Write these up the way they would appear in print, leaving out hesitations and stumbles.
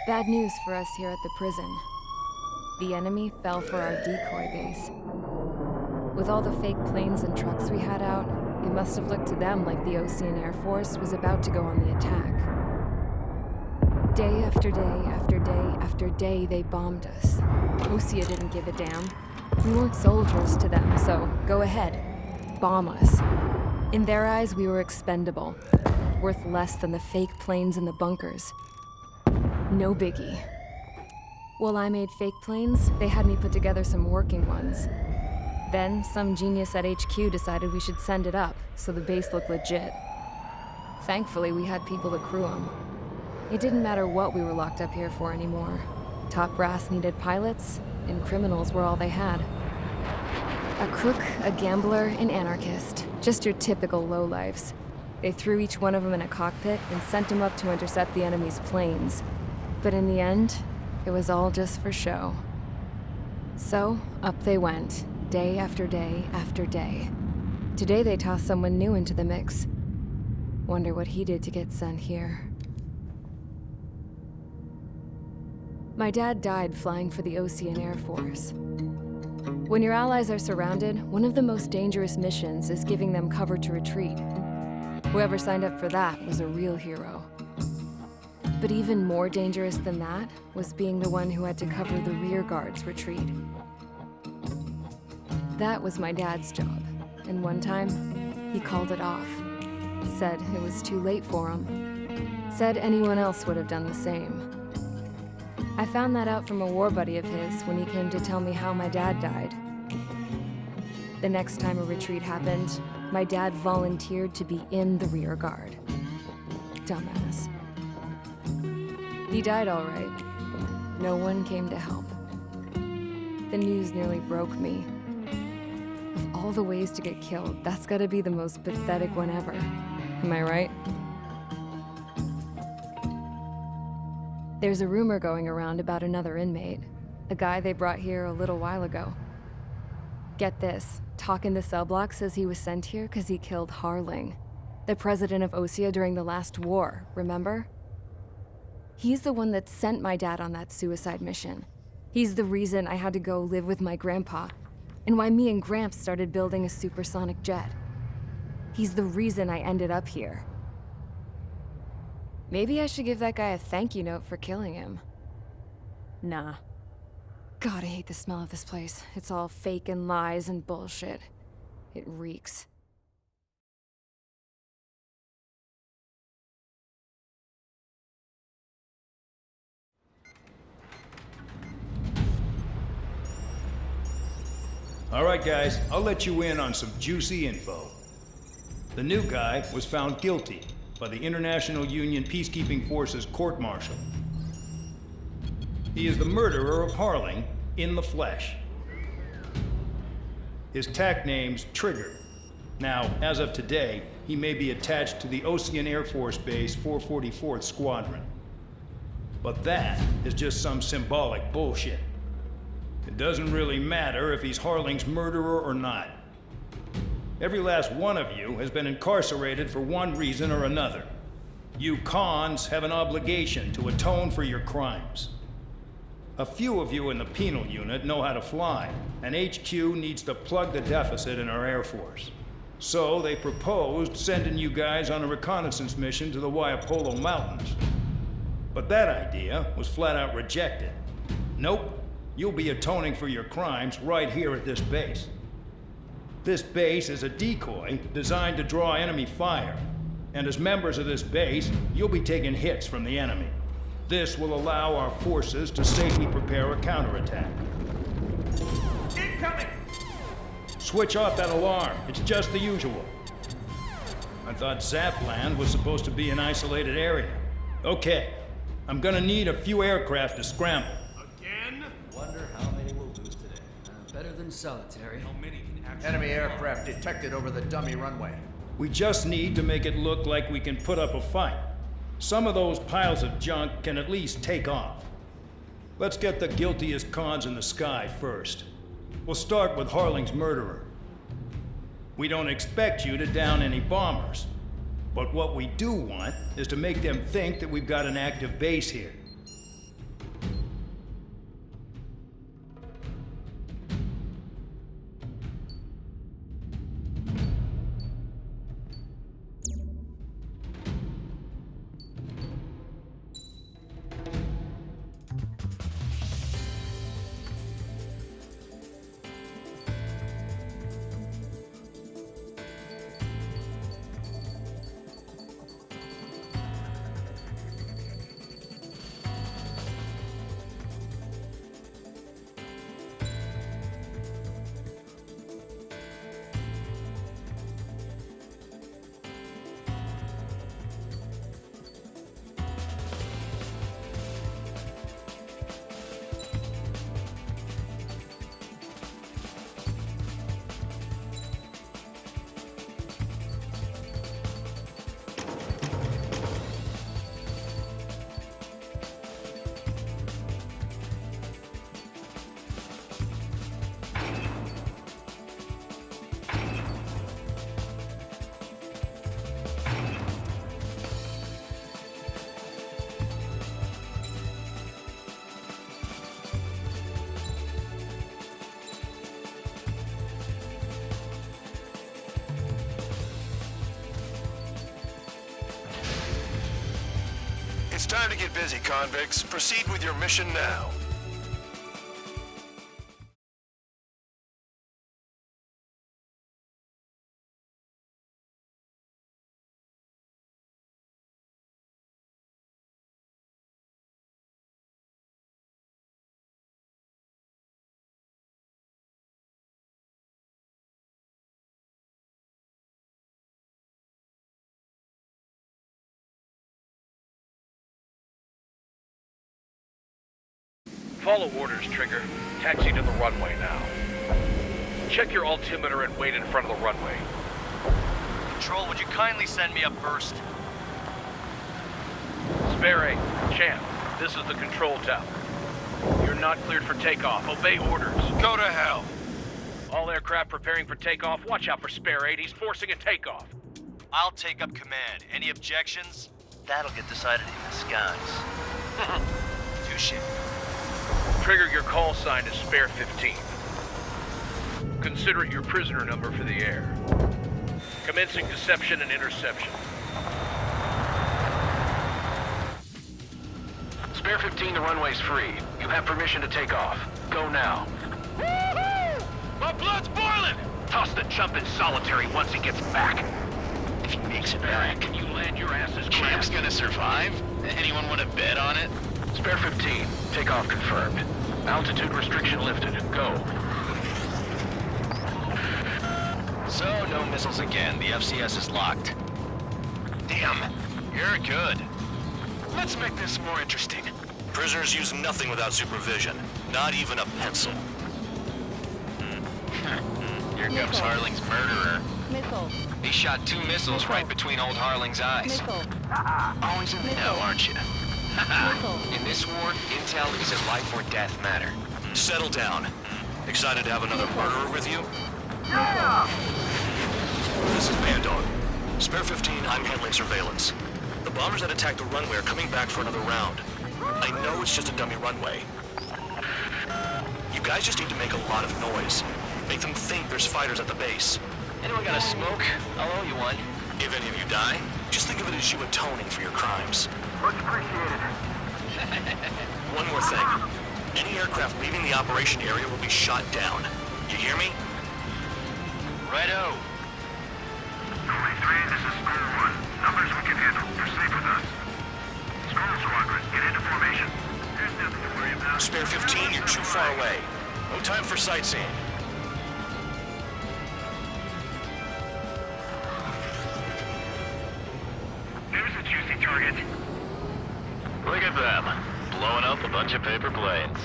Bad news for us here at the prison. The enemy fell for our decoy base. With all the fake planes and trucks we had out, it must have looked to them like the Ocean Air Force was about to go on the attack. Day after day after day after day, they bombed us. Osea didn't give a damn. We weren't soldiers to them, so go ahead. Bomb us. In their eyes, we were expendable. Worth less than the fake planes in the bunkers. No biggie. While I made fake planes, they had me put together some working ones. Then, some genius at HQ decided we should send it up, so the base looked legit. Thankfully, we had people to crew them. It didn't matter what we were locked up here for anymore. Top brass needed pilots, and criminals were all they had. A crook, a gambler, an anarchist. Just your typical lowlifes. They threw each one of them in a cockpit and sent them up to intercept the enemy's planes. But in the end, it was all just for show. So, up they went, day after day after day. Today they tossed someone new into the mix. Wonder what he did to get sent here. My dad died flying for the Ocean Air Force. When your allies are surrounded, one of the most dangerous missions is giving them cover to retreat. Whoever signed up for that was a real hero. But even more dangerous than that was being the one who had to cover the rear guard's retreat. That was my dad's job, and one time, he called it off. Said it was too late for him. Said anyone else would have done the same. I found that out from a war buddy of his when he came to tell me how my dad died. The next time a retreat happened, my dad volunteered to be in the rear guard. Dumbass. He died all right. No one came to help. The news nearly broke me. Of all the ways to get killed, that's gotta be the most pathetic one ever. Am I right? There's a rumor going around about another inmate. A guy they brought here a little while ago. Get this, talk in the cell block says he was sent here because he killed Harling, the president of Osea during the last war, remember? He's the one that sent my dad on that suicide mission. He's the reason I had to go live with my grandpa, and why me and Gramps started building a supersonic jet. He's the reason I ended up here. Maybe I should give that guy a thank you note for killing him. Nah. God, I hate the smell of this place. It's all fake and lies and bullshit. It reeks. All right, guys, I'll let you in on some juicy info. The new guy was found guilty by the International Union Peacekeeping Forces court-martial. He is the murderer of Harling in the flesh. His tack name's Trigger. Now, as of today, he may be attached to the Ocean Air Force Base 444th Squadron. But that is just some symbolic bullshit. It doesn't really matter if he's Harling's murderer or not. Every last one of you has been incarcerated for one reason or another. You cons have an obligation to atone for your crimes. A few of you in the penal unit know how to fly, and HQ needs to plug the deficit in our Air Force. So they proposed sending you guys on a reconnaissance mission to the Waiapolo Mountains. But that idea was flat out rejected. Nope, you'll be atoning for your crimes right here at this base. This base is a decoy designed to draw enemy fire, and as members of this base, you'll be taking hits from the enemy. This will allow our forces to safely prepare a counterattack. Incoming! Switch off that alarm. It's just the usual. I thought Zapland was supposed to be an isolated area. Okay, I'm gonna need a few aircraft to scramble. Again? Wonder how many we'll lose today. Better than solitary. How many can actually... Enemy aircraft detected over the dummy runway. We just need to make it look like we can put up a fight. Some of those piles of junk can at least take off. Let's get the guiltiest cons in the sky first. We'll start with Harling's murderer. We don't expect you to down any bombers, but what we do want is to make them think that we've got an active base here. It's time to get busy, convicts. Proceed with your mission now. Follow orders, Trigger. Taxi to the runway now. Check your altimeter and wait in front of the runway. Control, would you kindly send me up first? Spare 8, Champ, this is the control tower. You're not cleared for takeoff. Obey orders. Go to hell. All aircraft preparing for takeoff. Watch out for Spare 8. He's forcing a takeoff. I'll take up command. Any objections? That'll get decided in the skies. Touche. Trigger, your call sign is Spare 15. Consider it your prisoner number for the air. Commencing deception and interception. Spare 15, the runway's free. You have permission to take off. Go now. Woo-hoo! My blood's boiling! Toss the chump in solitary once he gets back. If he makes it back, Can you land your asses Champ's gonna survive? Anyone want to bet on it? Spare 15, takeoff confirmed. Altitude restriction lifted. Go. So, no missiles again. The FCS is locked. Damn, you're good. Let's make this more interesting. Prisoners use nothing without supervision. Not even a pencil. Here comes Harling's murderer. Missile. He shot 2 missiles right between old Harling's eyes. Missile. Always in the know, aren't you? Missile. In this war, intel is a life or death matter. Settle down. Excited to have another murderer with you? This is Bandog. Spare 15, I'm handling surveillance. The bombers that attacked the runway are coming back for another round. I know it's just a dummy runway. You guys just need to make a lot of noise. Make them think there's fighters at the base. Anyone got a smoke? I'll owe you one. If any of you die, just think of it as you atoning for your crimes. Much appreciated. One more thing. Any aircraft leaving the operation area will be shot down. You hear me? Righto. 23, this is Squall 1. Numbers we can handle. Proceed with us. Squall Squadron, get into formation. There's nothing to worry about. Spare 15, you're too far away. No time for sightseeing. Here's a juicy target. Look at them, blowing up a bunch of paper planes.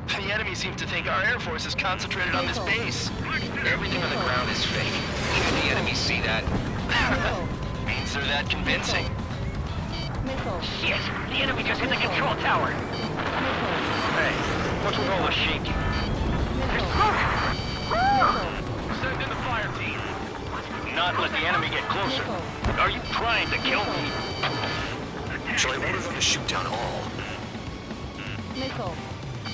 The enemy seems to think our Air Force is concentrated on this base. Everything on the ground is fake. Should the enemy see that, means they're that convincing. Missile. Shit! The enemy just hit the control tower! Hey, what's with all the shaking? Send in the fire team. Not let the enemy get closer. Are you trying to kill me? Shall I order them to shoot down all? Missile.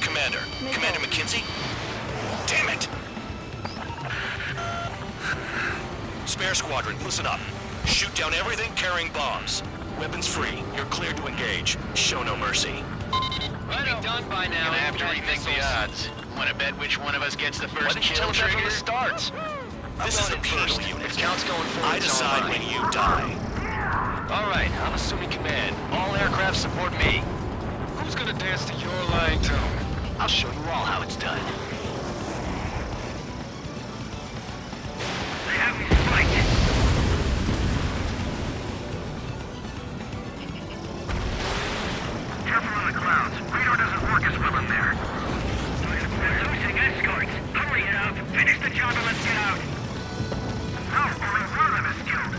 Commander. Commander McKenzie? Damn it! Spare Squadron, listen up. Shoot down everything carrying bombs. Weapons free. You're cleared to engage. Show no mercy. Righto. Be done by now. Gonna have to rethink the odds. Want to bet which one of us gets the first kill trigger? Starts. This is the penal unit. If count's going forward, I decide when you die. All right, I'm assuming command. All aircraft support me. Who's gonna dance to your line tone? I'll show you all how it's done. They have me spiked. Careful in the clouds. Radar doesn't work as well in there. They're losing escorts. Hurry it up. Finish the job and let's get out. No, only one of them is killed.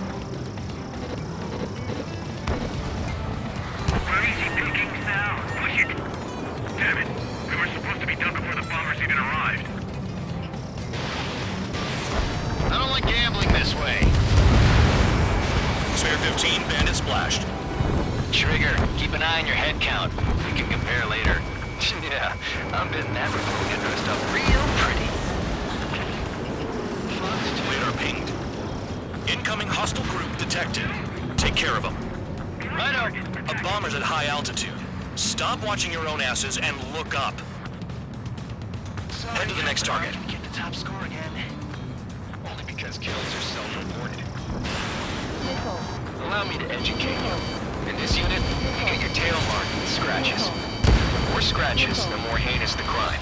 We're easy pickings now. Push it. Damn it. We were supposed to be done before the bombers even arrived. I don't like gambling this way. Spare 15, bandit splashed. Trigger, keep an eye on your head count. We can compare later. Yeah, I'm betting that before we get dressed up real pretty. Radar pinged. Incoming hostile group detected. Take care of them. Righto. A bomber's at high altitude. Stop watching your own asses and look up. Head to the next target. Get the top score again. Only because kills are self-reported. Nickel. Allow me to educate you. In this unit, you get your tail marked with scratches. The more scratches, the more heinous the crime.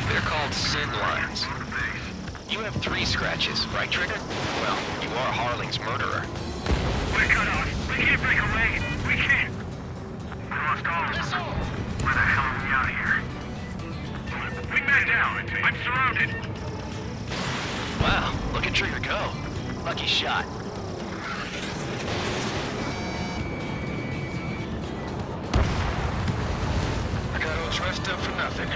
They're called sin lines. You have 3 scratches, right, Trigger? Well, you are Harling's murderer. We're cut off. We can't break away. We can't. We lost all of them. Where the hell are we out of here? Wingman down. I'm surrounded. Wow, look at Trigger go. Lucky shot. I got all dressed up for nothing.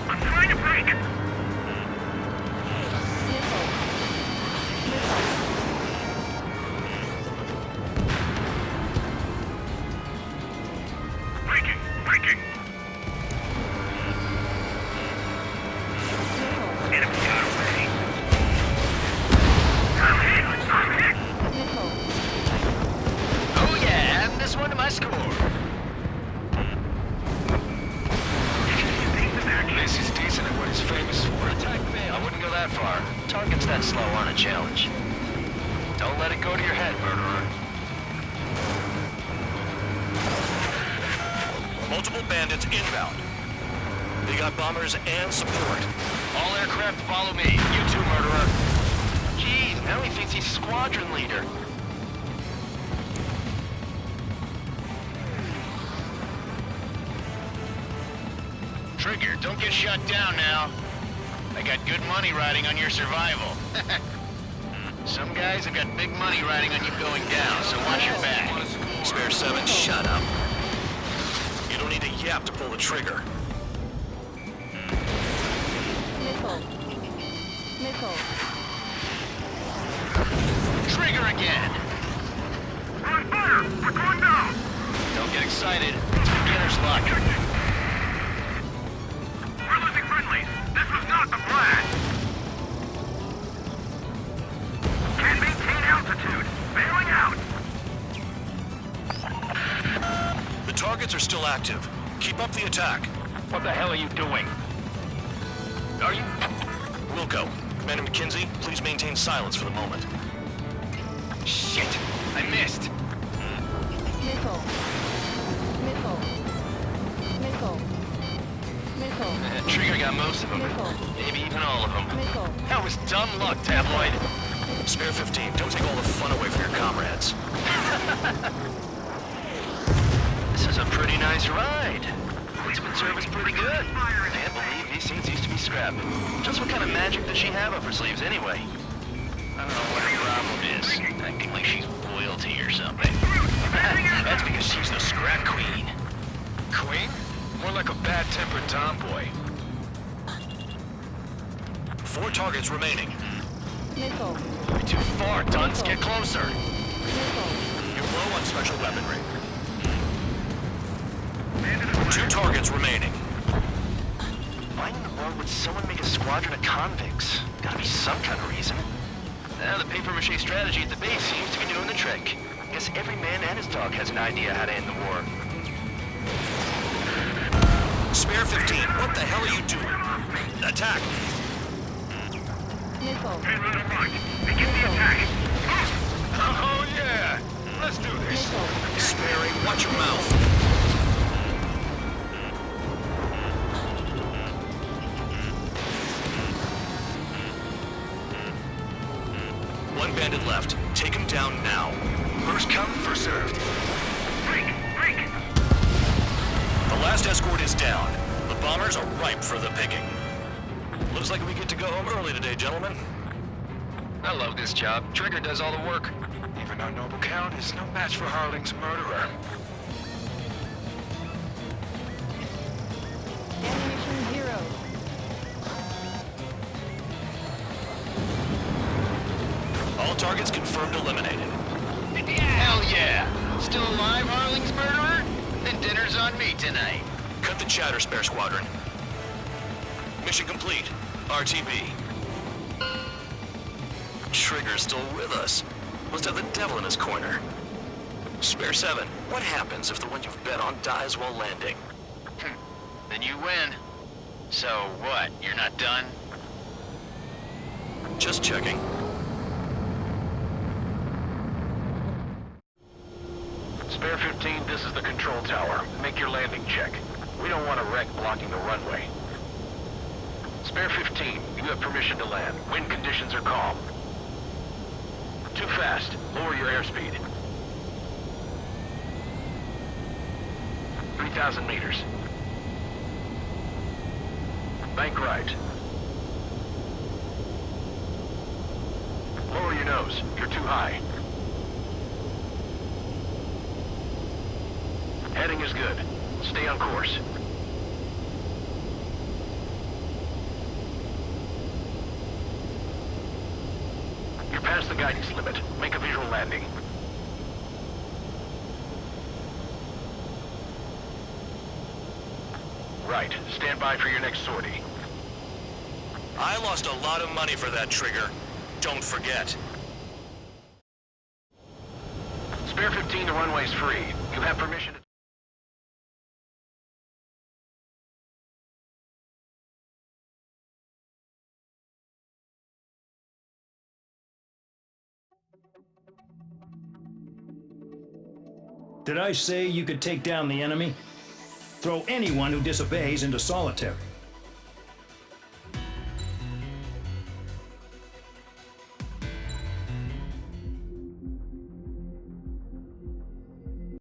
I'm trying to break. Nickel. Nickel. Breaking. Breaking. Enemy got away. I'm hit. Nickel. Oh yeah, adding this one to my score. This is decent at what he's famous for. Attack fail. I wouldn't go that far. Targets that slow aren't a challenge. Don't let it go to your head, murderer. Multiple bandits inbound. They got bombers and support. All aircraft follow me. You too, murderer. Jeez, now he thinks he's squadron leader. Trigger, don't get shut down now. I got good money riding on your survival. Some guys have got big money riding on you going down, so watch your back. Spare 7, shut up. You don't need a yap to pull the trigger. Nickel. Nickel. Trigger again! We're on fire. We're going down. Don't get excited. It's beginner's luck. We're losing friendlies. This was not the plan. Can't maintain altitude. Bailing out. The targets are still active. Keep up the attack. What the hell are you doing? Are you... Wilco, Commander McKenzie, please maintain silence for the moment. Shit! I missed! Nickel. Nickel. Nickel. Nickel. Trigger got most of them. Nickel. Maybe even all of them. Nickel. That was dumb luck, Tabloid. Spare 15, don't take all the fun away from your comrades. This is a pretty nice ride. Policeman service pretty good. Can't believe these things used to be scrap. Just what kind of magic does she have up her sleeves anyway? I don't know what her problem is. Acting like she's royalty or something. That's because she's the scrap queen. Queen? More like a bad-tempered tomboy. 4 targets remaining. Nickel. You're too far, Dunce. Get closer. Nickel. You're low on special weaponry. 2 targets remaining. Why in the world would someone make a squadron of convicts? Gotta be some kind of reason. The papier-mâché strategy at the base seems to be doing the trick. Guess every man and his dog has an idea how to end the war. Spare 15, what the hell are you doing? Attack! Nickel. En route right. Begin the attack. Oh yeah! Let's do this. Nickel. Sparing, watch your mouth. One bandit left. Take him down now. First come, first served. Break. Break. The last escort is down. The bombers are ripe for the picking. Looks like we get to go home early today, gentlemen. I love this job. Trigger does all the work. Even our noble count is no match for Harling's murderer. Ammunition 0. All targets confirmed eliminated. Hell yeah! Still alive, Harling's murderer? Then dinner's on me tonight. Cut the chatter, Spare Squadron. Mission complete. RTB. Trigger's still with us. Must have the devil in his corner. Spare 7, what happens if the one you've bet on dies while landing? Then you win. So what, you're not done? Just checking. Spare 15, this is the control tower. Make your landing check. We don't want a wreck blocking the runway. Spare 15, you have permission to land. Wind conditions are calm. Too fast. Lower your airspeed. 3,000 meters. Bank right. Lower your nose. You're too high. Heading is good. Stay on course. You're past the guidance limit. Make a visual landing. Right. Stand by for your next sortie. I lost a lot of money for that trigger. Don't forget. Spare 15, the runway's free. You have permission to... Did I say you could take down the enemy? Throw anyone who disobeys into solitary.